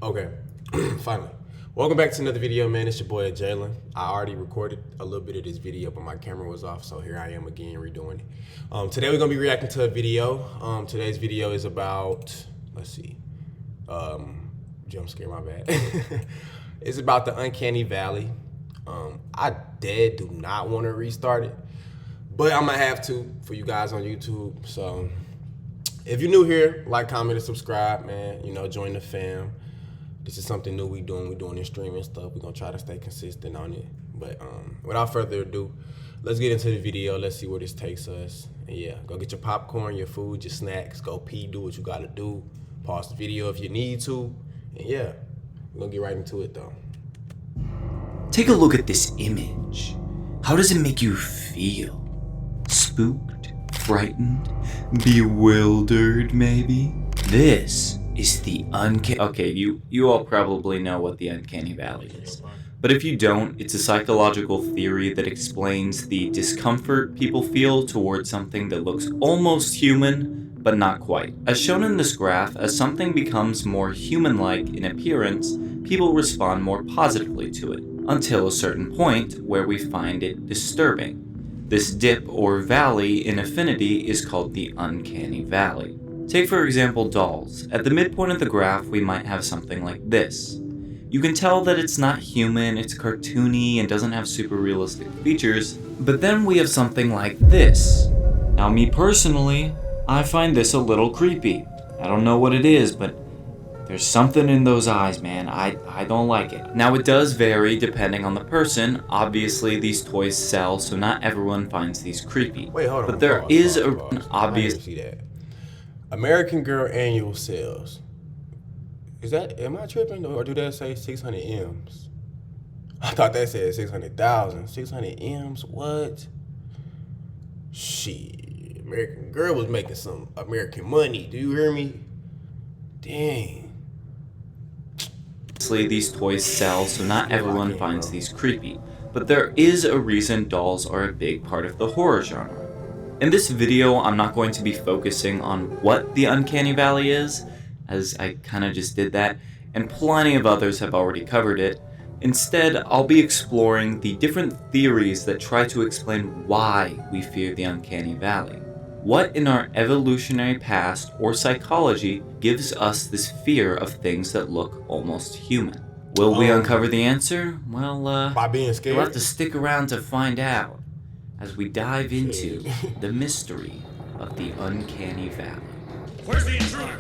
Okay, finally. Welcome back to another video, man. It's your boy Jalen. I already recorded a little bit of this video, but my camera was off, so here I am again redoing it. Today we're gonna be reacting to a video. Today's video is about, let's see, jump scare, my bad. It's about the Uncanny Valley. I do not want to restart it, but I'm gonna have to for you guys on YouTube. So if you're new here, like, comment, and subscribe, man. You know, join the fam. This is something new we doing. We're doing this streaming stuff. We're gonna try to stay consistent on it. But without further ado, let's get into the video. Let's see where this takes us. And yeah, go get your popcorn, your food, your snacks. Go pee, do what you gotta do. Pause the video if you need to. And yeah, we're gonna get right into it though. Take a look at this image. How does it make you feel? Spooked? Frightened? Bewildered, maybe? This is the Uncanny... Okay, you all probably know what the Uncanny Valley is. But if you don't, it's a psychological theory that explains the discomfort people feel towards something that looks almost human, but not quite. As shown in this graph, as something becomes more human-like in appearance, people respond more positively to it, until a certain point where we find it disturbing. This dip or valley in affinity is called the Uncanny Valley. Take for example dolls. At the midpoint of the graph we might have something like this. You can tell that it's not human, it's cartoony and doesn't have super realistic features, but then we have something like this. Now me personally, I find this a little creepy. I don't know what it is, but there's something in those eyes, man. I don't like it. Now it does vary depending on the person. Obviously these toys sell, so not everyone finds these creepy. Wait, hold on. But there is an obvious... I didn't see that. American Girl annual sales. Is that, am I tripping, or do that say 600 M's? I thought that said 600,000. 600 M's, what? Shit, American Girl was making some American money. Do you hear me? Dang. Obviously, these toys sell, so not everyone finds these creepy. But there is a reason dolls are a big part of the horror genre. In this video, I'm not going to be focusing on what the Uncanny Valley is, as I kinda just did that, and plenty of others have already covered it. Instead, I'll be exploring the different theories that try to explain why we fear the Uncanny Valley. What in our evolutionary past or psychology gives us this fear of things that look almost human? Will we uncover the answer? Well, by being scared? You'll have to stick around to find out as we dive into the mystery of the Uncanny Valley. Where's the intruder?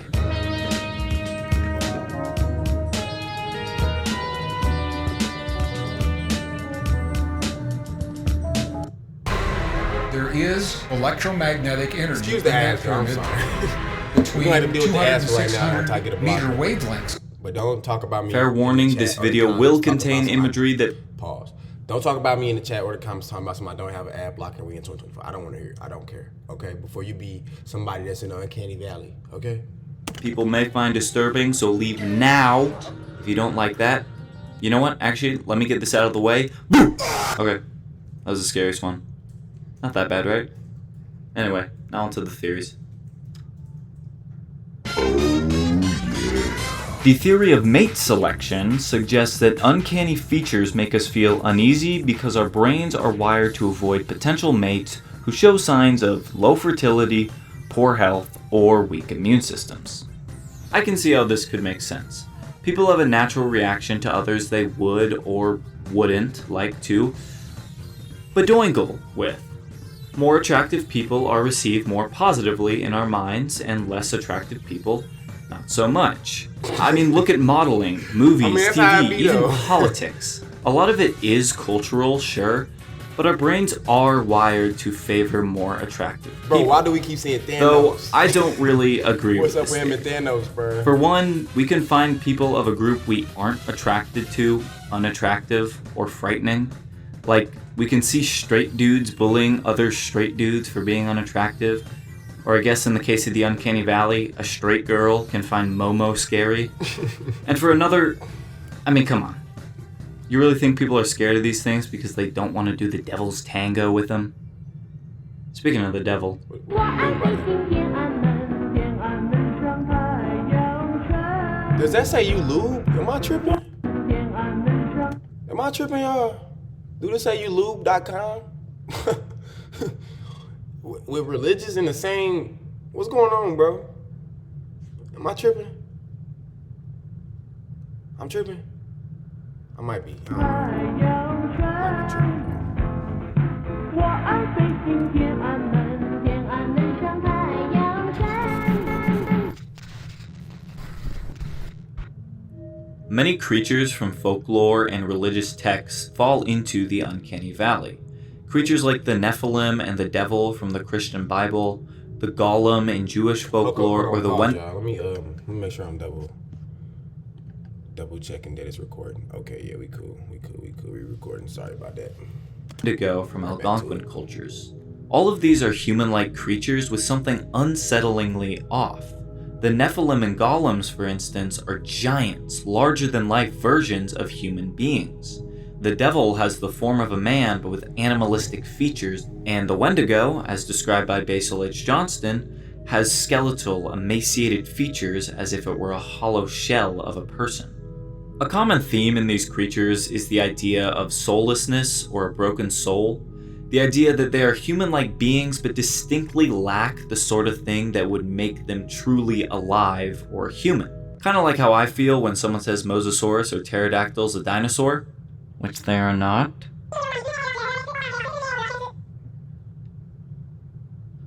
There is electromagnetic energy Excuse in the that answer, I'm pyramid sorry. between We're gonna have to deal with the 200 and answer right now once I 600 get a meter block. wavelengths. But don't talk about me. Fair in the warning, chat this or the video comments will talking about contain somebody. imagery that... Pause. Don't talk about me in the chat or the comments talking about somebody don't have an ad block and we in 2024. I don't want to hear it. I don't care. Okay? Before you be somebody that's in the Uncanny Valley. Okay? people may find disturbing, so leave now if you don't like that. You know what? Actually, let me get this out of the way. Okay, that was the scariest one. Not that bad, right? Anyway, now onto the theories. The theory of mate selection suggests that uncanny features make us feel uneasy because our brains are wired to avoid potential mates who show signs of low fertility, poor health, or weak immune systems. I can see how this could make sense. People have a natural reaction to others they would or wouldn't like to bedoingle with. More attractive people are received more positively in our minds, and less attractive people not so much. I mean, look at modeling, movies, TV, even politics. A lot of it is cultural, sure, but our brains are wired to favor more attractive people. Bro, why do we keep saying Thanos? Though I don't really agree What's with up this with him theory. and Thanos, bro? For one, we can find people of a group we aren't attracted to unattractive or frightening. Like, we can see straight dudes bullying other straight dudes for being unattractive. Or I guess in the case of the Uncanny Valley, a straight girl can find Momo scary. And for another, I mean, come on. You really think people are scared of these things because they don't want to do the devil's tango with them? Speaking of the devil. Does that say you lube? Am I tripping? Am I tripping, y'all? Do this say you lube.com? With religious in the same. What's going on, bro? Am I tripping? I'm tripping. I might be. I don't know. I might be tripping. Many creatures from folklore and religious texts fall into the uncanny valley. Creatures like the Nephilim and the devil from the Christian Bible, the Golem in Jewish folklore, or the Let me make sure I'm double checking that it's recording. Okay, yeah, we cool. We recording. Sorry about that. Wendigo from Algonquin cultures. All of these are human-like creatures with something unsettlingly off. The Nephilim and Golems, for instance, are giants, larger-than-life versions of human beings. The devil has the form of a man but with animalistic features, and the Wendigo, as described by Basil H. Johnston, has skeletal, emaciated features as if it were a hollow shell of a person. A common theme in these creatures is the idea of soullessness or a broken soul. The idea that they are human-like beings but distinctly lack the sort of thing that would make them truly alive or human. Kind of like how I feel when someone says Mosasaurus or Pterodactyl's a dinosaur, which they are not.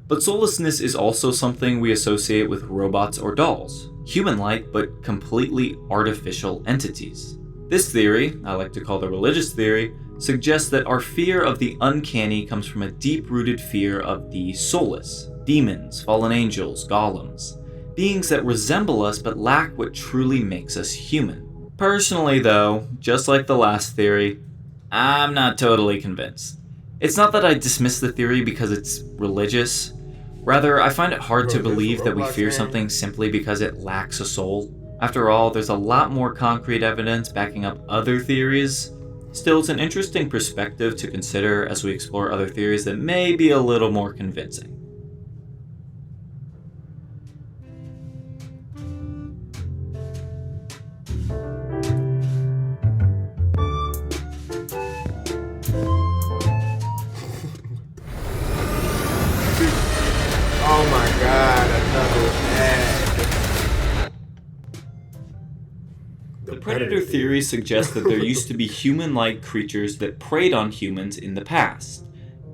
But soullessness is also something we associate with robots or dolls, human-like but completely artificial entities. This theory, I like to call the religious theory, suggests that our fear of the uncanny comes from a deep-rooted fear of the soulless, demons, fallen angels, golems, beings that resemble us but lack what truly makes us human. Personally though, just like the last theory, I'm not totally convinced. It's not that I dismiss the theory because it's religious. Rather, I find it hard to believe that we fear something simply because it lacks a soul. After all, there's a lot more concrete evidence backing up other theories. Still, it's an interesting perspective to consider as we explore other theories that may be a little more convincing. Oh my god, another ad. The predator theory suggests that there used to be human-like creatures that preyed on humans in the past.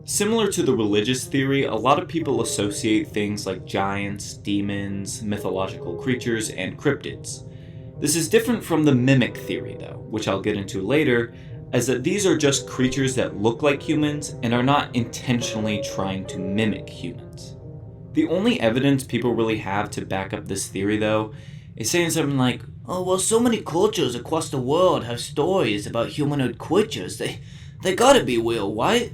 Similar to the religious theory, a lot of people associate things like giants, demons, mythological creatures, and cryptids. This is different from the mimic theory, though, which I'll get into later, as that these are just creatures that look like humans and are not intentionally trying to mimic humans. The only evidence people really have to back up this theory, though, is saying something like, "Oh, well, so many cultures across the world have stories about humanoid creatures. They gotta be real, right?"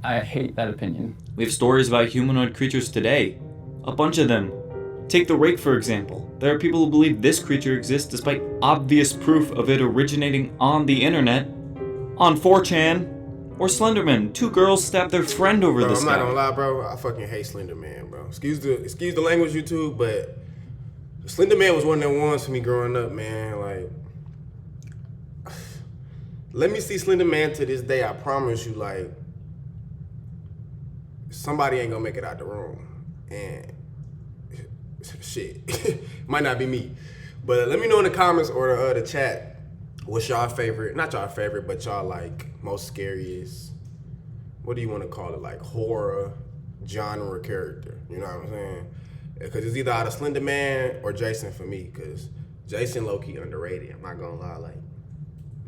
I hate that opinion. We have stories about humanoid creatures today. A bunch of them. Take the rake, for example. There are people who believe this creature exists despite obvious proof of it originating on the internet, on 4chan, or Slenderman. 2 girls stabbed their friend over this guy. I'm not gonna lie, bro. I fucking hate Slenderman, bro. Excuse the language, YouTube, but Slenderman was one of them ones for me growing up, man. Like, let me see Slenderman to this day. I promise you, like, somebody ain't gonna make it out the room, and shit, might not be me. But let me know in the comments or the chat what's y'all favorite, not y'all favorite, but y'all like most scariest, what do you want to call it, like horror genre character, you know what I'm saying? Because it's either out of Slender Man or Jason for me, because Jason low-key underrated, I'm not gonna lie. Like,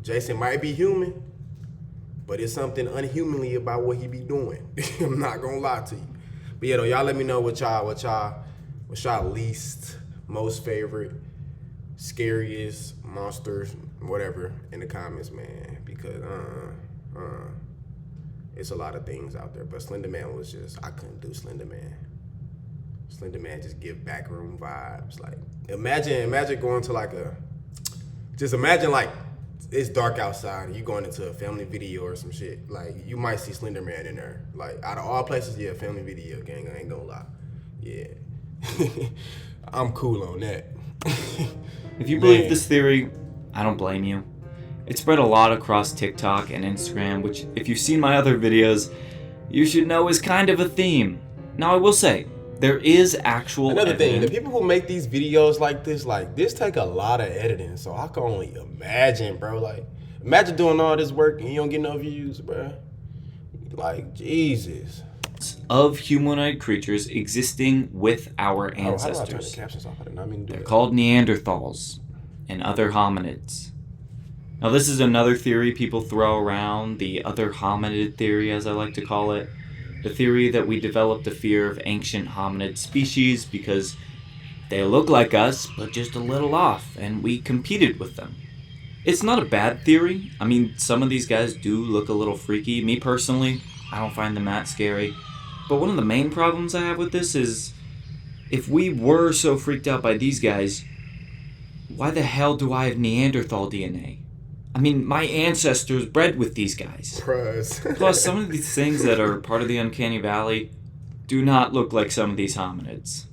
Jason might be human, but it's something unhumanly about what he be doing. I'm not gonna lie to you. But yeah, though, y'all let me know what y'all least, most favorite, scariest monsters, whatever, in the comments, man. Because it's a lot of things out there. But Slender Man was just, I couldn't do Slender Man. Slender Man just give backroom vibes. Like, imagine going to like imagine like it's dark outside and you going into a family video or some shit. Like, you might see Slender Man in there. Like, out of all places, yeah, family video, gang, I ain't gonna lie. Yeah. I'm cool on that. If you believe Man. this theory, I don't blame you. It spread a lot across TikTok and Instagram, which, if you've seen my other videos, you should know is kind of a theme. Now, I will say, there is actual Another thing, evidence. the people who make these videos like this take a lot of editing. So I can only imagine, bro. Like, imagine doing all this work and you don't get no views, bro. Like, Jesus. Of humanoid creatures existing with our Oh, how do I turn the ancestors. captions off? I did not mean to do They're that. called Neanderthals and other hominids. Now, this is another theory people throw around, the other hominid theory, as I like to call it. The theory that we developed a fear of ancient hominid species because they look like us, but just a little off, and we competed with them. It's not a bad theory. I mean, some of these guys do look a little freaky. Me personally, I don't find them that scary. But one of the main problems I have with this is, if we were so freaked out by these guys, why the hell do I have Neanderthal DNA? I mean, my ancestors bred with these guys. Bruh. Plus, some of these things that are part of the Uncanny Valley do not look like some of these hominids.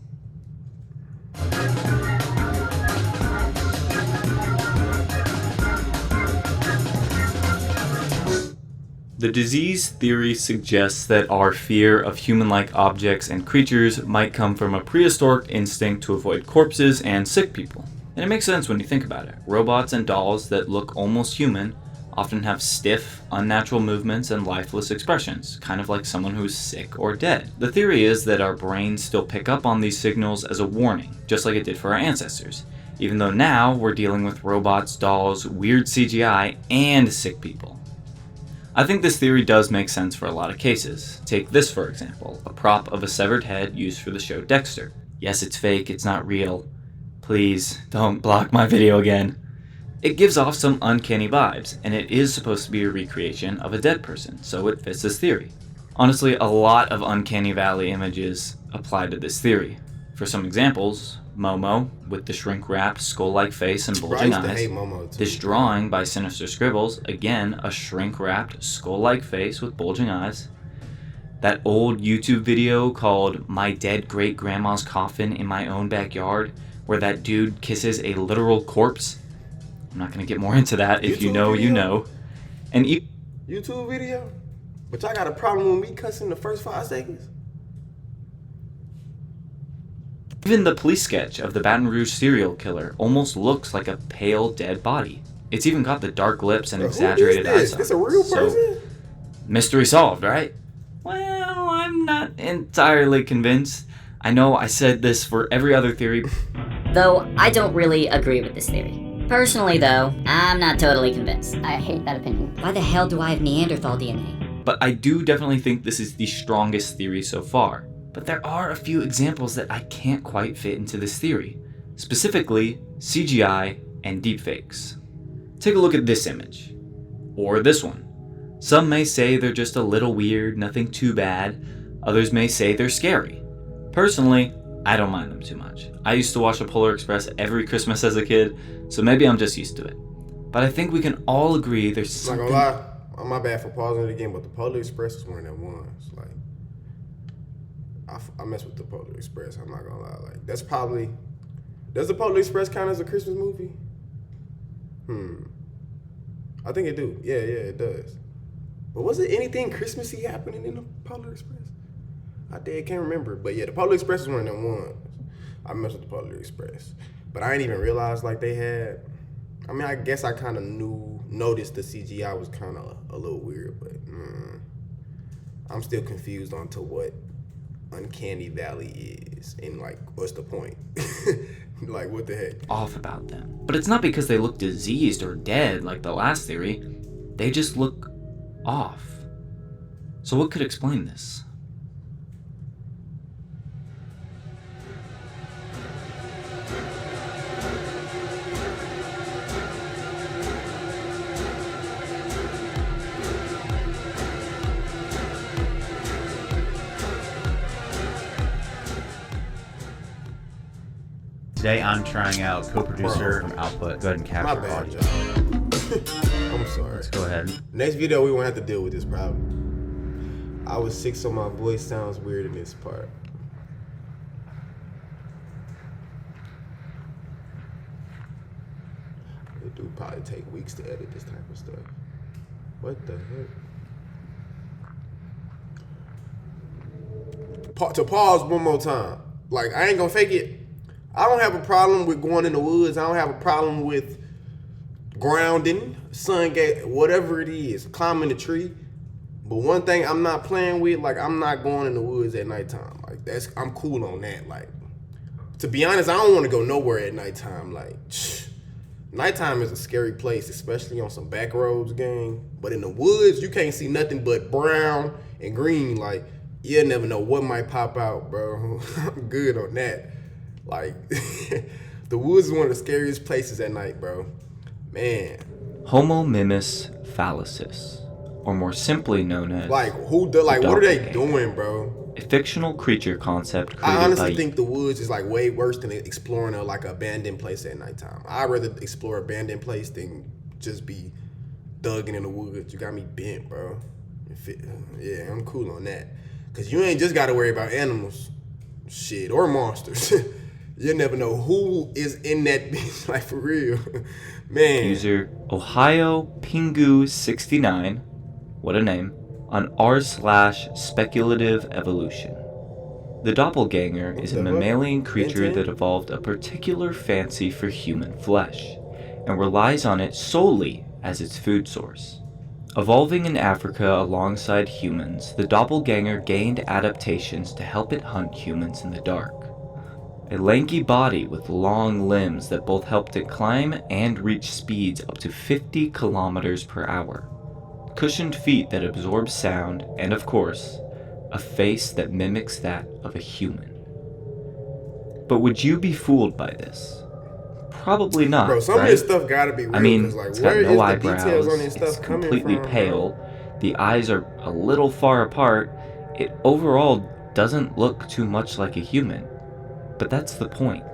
The disease theory suggests that our fear of human-like objects and creatures might come from a prehistoric instinct to avoid corpses and sick people. And it makes sense when you think about it. Robots and dolls that look almost human often have stiff, unnatural movements and lifeless expressions, kind of like someone who's sick or dead. The theory is that our brains still pick up on these signals as a warning, just like it did for our ancestors, even though now we're dealing with robots, dolls, weird CGI, and sick people. I think this theory does make sense for a lot of cases. Take this for example, a prop of a severed head used for the show Dexter. Yes, it's fake, it's not real. Please, don't block my video again. It gives off some uncanny vibes, and it is supposed to be a recreation of a dead person, so it fits this theory. Honestly, a lot of Uncanny Valley images apply to this theory. For some examples, Momo, with the shrink-wrapped, skull-like face and bulging I used to eyes. hate Momo too. This drawing by Sinister Scribbles, again, a shrink-wrapped, skull-like face with bulging eyes. That old YouTube video called My Dead Great-Grandma's Coffin in My Own Backyard, where that dude kisses a literal corpse. I'm not going to get more into that. If you YouTube know, you video? know. And YouTube video? But y'all got a problem with me cussing the first 5 seconds? even the police sketch of the Baton Rouge serial killer almost looks like a pale, dead body. It's even got the dark lips and exaggerated eyes. This a real person? So, mystery solved, right? Well, I'm not entirely convinced. I know I said this for every other theory. Though I don't really agree with this theory. Personally, though, I'm not totally convinced. I hate that opinion. Why the hell do I have Neanderthal DNA? But I do definitely think this is the strongest theory so far. But there are a few examples that I can't quite fit into this theory. Specifically, CGI and deepfakes. Take a look at this image. Or this one. Some may say they're just a little weird, nothing too bad. Others may say they're scary. Personally, I don't mind them too much. I used to watch the Polar Express every Christmas as a kid, so maybe I'm just used to it. But I think we can all agree there's I'm something... not gonna lie, my bad for pausing it again, but the Polar Express is one of them ones. Like, I mess with the Polar Express, I'm not gonna lie. Like, that's probably... Does the Polar Express count as a Christmas movie? I think it do. Yeah, it does. But was it anything Christmassy happening in the Polar Express? I can't remember. But yeah, the Polar Express is one of them ones. I messed with the Polar Express. But I didn't even realize like they had... I mean, I guess I kind of noticed the CGI was kind of a little weird, but I'm still confused on to what Uncanny Valley is. And like, what's the point? Like, what the heck? off about them. But it's not because they look diseased or dead like the last theory. They just look off. So what could explain this? Today I'm trying out co-producer from Output. Go ahead and My capture bad, audio. y'all. I'm sorry. Let's go ahead. Next video, we won't have to deal with this problem. I was sick, so my voice sounds weird in this part. It do probably take weeks to edit this type of stuff. What the heck? To pause one more time. Like, I ain't gonna fake it. I don't have a problem with going in the woods. I don't have a problem with grounding, sun gate, whatever it is, climbing a tree. But one thing I'm not playing with, like, I'm not going in the woods at nighttime. Like, I'm cool on that. Like, to be honest, I don't want to go nowhere at nighttime. Like, nighttime is a scary place, especially on some back roads, gang. But in the woods, you can't see nothing but brown and green. Like, you'll never know what might pop out, bro. I'm good on that. Like, the woods is one of the scariest places at night, bro. Man. Homo mimus phallusis, or more simply known as like what are they doing, bro? A fictional creature concept created I honestly by... think the woods is like way worse than exploring a like abandoned place at nighttime. I'd rather explore abandoned place than just be thugging in the woods. You got me bent, bro. Yeah, I'm cool on that. Cause you ain't just gotta worry about animals, shit, or monsters. You never know who is in that bitch, like for real. Man. User Ohio Pingu 69, what a name, on r/speculative evolution. The doppelganger is a mammalian creature that evolved a particular fancy for human flesh, and relies on it solely as its food source. Evolving in Africa alongside humans, the doppelganger gained adaptations to help it hunt humans in the dark. A lanky body with long limbs that both helped it climb and reach speeds up to 50 kilometers per hour. Cushioned feet that absorb sound, and of course, a face that mimics that of a human. But would you be fooled by this? Probably not, bro, some right? of this stuff gotta be real. I mean, like, it's got where no is the eyebrows, details on this it's stuff coming completely from, pale, bro? the eyes are a little far apart, it overall doesn't look too much like a human. But that's the point.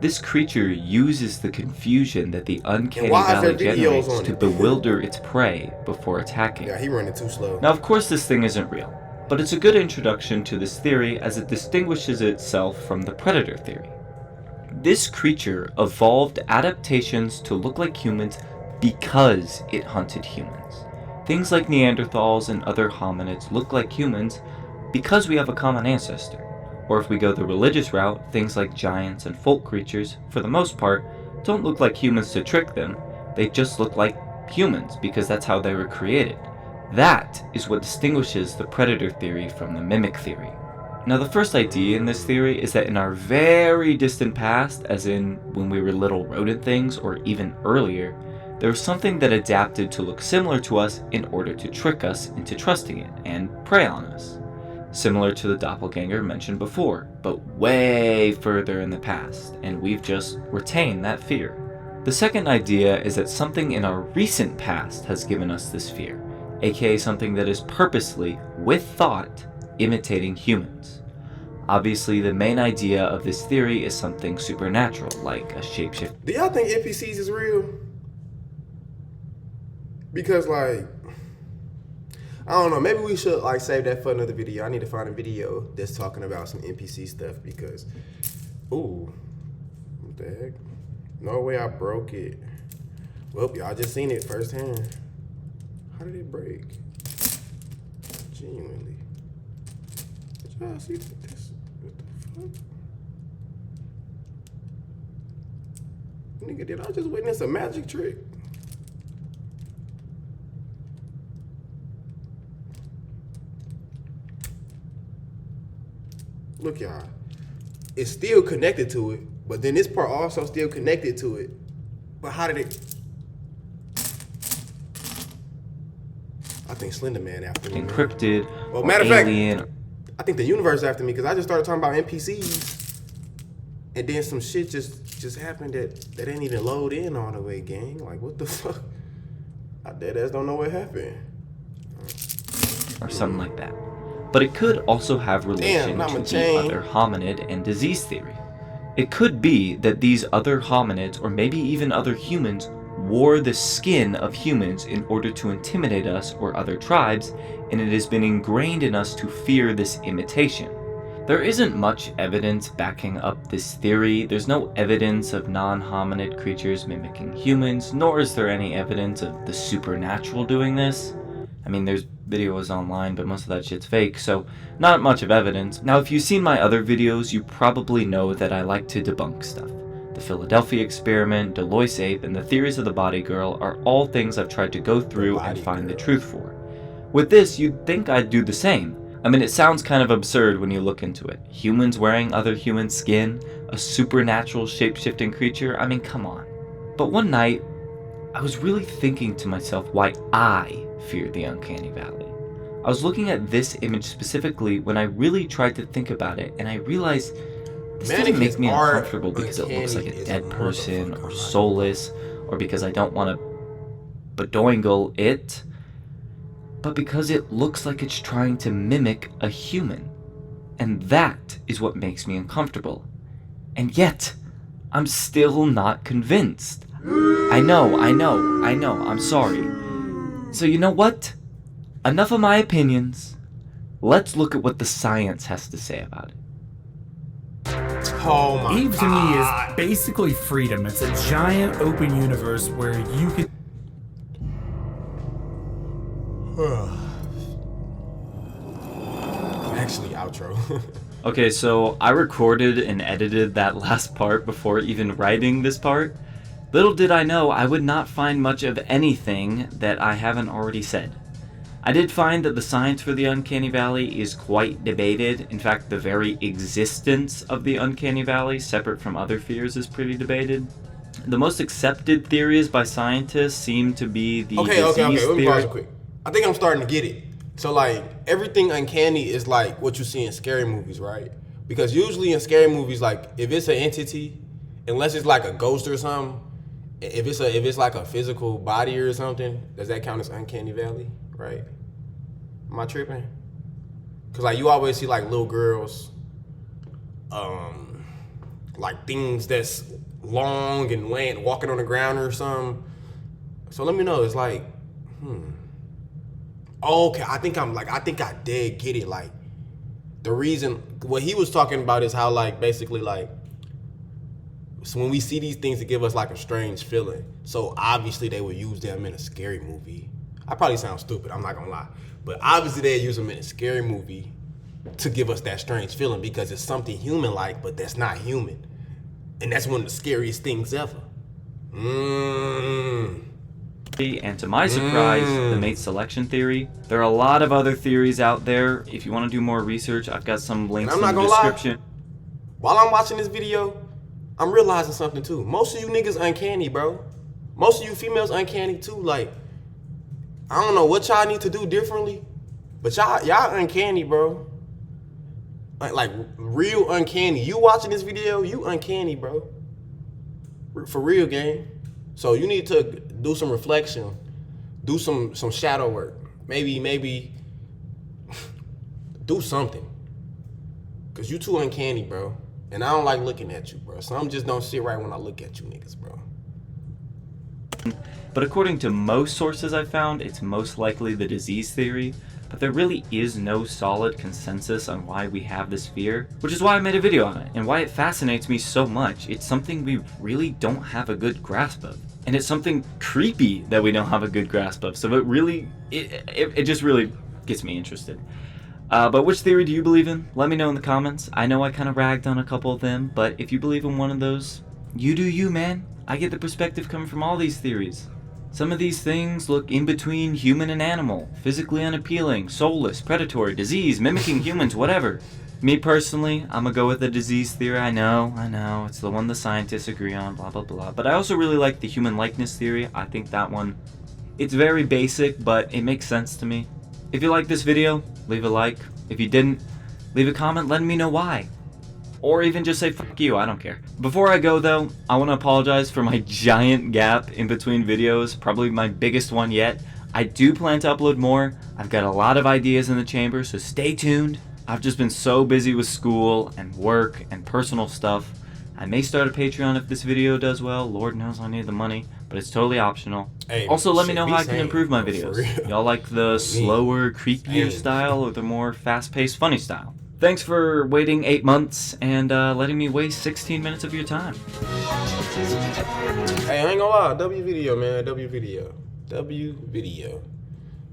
This creature uses the confusion that the uncanny valley generates to bewilder its prey before attacking. Yeah, he running too slow. Now, of course, this thing isn't real, but it's a good introduction to this theory as it distinguishes itself from the predator theory. This creature evolved adaptations to look like humans because it hunted humans. Things like Neanderthals and other hominids look like humans because we have a common ancestor. Or if we go the religious route, things like giants and folk creatures, for the most part, don't look like humans to trick them, they just look like humans because that's how they were created. That is what distinguishes the predator theory from the mimic theory. Now, the first idea in this theory is that in our very distant past, as in when we were little rodent things or even earlier, there was something that adapted to look similar to us in order to trick us into trusting it and prey on us. Similar to the doppelganger mentioned before, but way further in the past, and we've just retained that fear. The second idea is that something in our recent past has given us this fear, aka something that is purposely, with thought, imitating humans. Obviously, the main idea of this theory is something supernatural, like a shapeshift. Do y'all think NPCs is real? Because, like, I don't know, maybe we should like save that for another video. I need to find a video that's talking about some NPC stuff because, ooh, what the heck? No way I broke it. Well, y'all just seen it firsthand. How did it break? Genuinely. Did y'all see this? What the fuck? Nigga, did I just witness a magic trick? Look, y'all, it's still connected to it, but then this part also still connected to it. But how did it? I think Slender Man after me. Encrypted, Well, matter of fact, alien. I think the universe after me because I just started talking about NPCs, and then some shit just happened that didn't even load in all the way, gang. Like, what the fuck? I dead ass don't know what happened. Or something like that. But it could also have relation to the other hominid and disease theory. It could be that these other hominids, or maybe even other humans, wore the skin of humans in order to intimidate us or other tribes, and it has been ingrained in us to fear this imitation. There isn't much evidence backing up this theory. There's no evidence of non-hominid creatures mimicking humans, nor is there any evidence of the supernatural doing this. I mean, there's videos online, but most of that shit's fake, so not much of evidence. Now, if you've seen my other videos, you probably know that I like to debunk stuff. The Philadelphia experiment, Deloitte ape, and the theories of the body girl are all things I've tried to go through and find the truth for. With this, you'd think I'd do the same. I mean, it sounds kind of absurd when you look into it. Humans wearing other human skin, a supernatural shape-shifting creature, I mean, come on. But one night, I was really thinking to myself why I fear the Uncanny Valley. I was looking at this image specifically when I really tried to think about it, and I realized this doesn't make me uncomfortable because it looks like a dead person or soulless, or because I don't want to badoingle it, but because it looks like it's trying to mimic a human. And that is what makes me uncomfortable. And yet, I'm still not convinced. I know, I'm sorry. So you know what? Enough of my opinions. Let's look at what the science has to say about it. Oh my Eve to me is basically freedom. It's a giant open universe where you can. Actually, outro. Okay, so I recorded and edited that last part before even writing this part. Little did I know I would not find much of anything that I haven't already said. I did find that the science for the Uncanny Valley is quite debated. In fact, the very existence of the Uncanny Valley, separate from other fears, is pretty debated. The most accepted theories by scientists seem to be the disease Let me theory. pause quick. I think I'm starting to get it. So like everything uncanny is like what you see in scary movies, right? Because usually in scary movies, like if it's an entity, unless it's like a ghost or something, if it's like a physical body or something, does that count as Uncanny Valley, right? Am I tripping? Cause like you always see like little girls, like things that's long and walking on the ground or something. So let me know. It's like, okay, I think I did get it. Like the reason what he was talking about is how like basically like, so when we see these things, it give us like a strange feeling. So obviously they would use them in a scary movie. I probably sound stupid, I'm not gonna lie. But obviously they use them in a scary movie to give us that strange feeling because it's something human-like, but that's not human. And that's one of the scariest things ever. And to my surprise, the mate selection theory. There are a lot of other theories out there. If you want to do more research, I've got some links in the description. While I'm watching this video, I'm realizing something too. Most of you niggas uncanny, bro. Most of you females uncanny too. Like, I don't know what y'all need to do differently, but y'all uncanny, bro. Like real uncanny. You watching this video, you uncanny, bro. For real, gang. So you need to do some reflection, do some shadow work. Maybe do something. Cause you too uncanny, bro. And I don't like looking at you, bro. Some just don't sit right when I look at you niggas, bro. But according to most sources I've found, it's most likely the disease theory. But there really is no solid consensus on why we have this fear, which is why I made a video on it, and why it fascinates me so much. It's something we really don't have a good grasp of. And it's something creepy that we don't have a good grasp of. So it just really gets me interested. But which theory do you believe in? Let me know in the comments. I know I kind of ragged on a couple of them, but if you believe in one of those, you do you, man. I get the perspective coming from all these theories. Some of these things look in between human and animal, physically unappealing, soulless, predatory, disease, mimicking humans, whatever. Me personally, I'm gonna go with the disease theory. I know, it's the one the scientists agree on, blah, blah, blah. But I also really like the human likeness theory. I think that one, it's very basic, but it makes sense to me. If you like this video, leave a like. If you didn't, leave a comment letting me know why. Or even just say fuck you, I don't care. Before I go though, I want to apologize for my giant gap in between videos, probably my biggest one yet. I do plan to upload more. I've got a lot of ideas in the chamber, so stay tuned. I've just been so busy with school and work and personal stuff. I may start a Patreon if this video does well. Lord knows I need the money, but it's totally optional. Hey, also, let me know how I can improve my videos. Y'all like the slower, creepier style or the more fast-paced, funny style? Thanks for waiting 8 months and letting me waste 16 minutes of your time. Hey, I ain't gonna lie, W video, man, W video.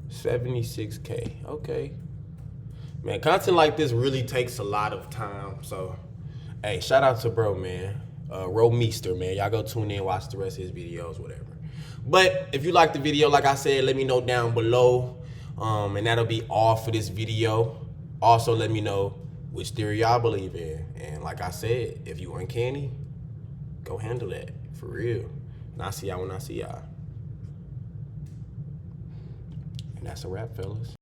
76K, okay. Man, content like this really takes a lot of time, so, hey, shout out to bro, man. Meester, man, y'all go tune in, watch the rest of his videos, whatever. But if you like the video, like I said, let me know down below, and that'll be all for this video. Also, let me know which theory y'all believe in, and like I said, if you uncanny, go handle that, for real. And I'll see y'all when I see y'all. And that's a wrap, fellas.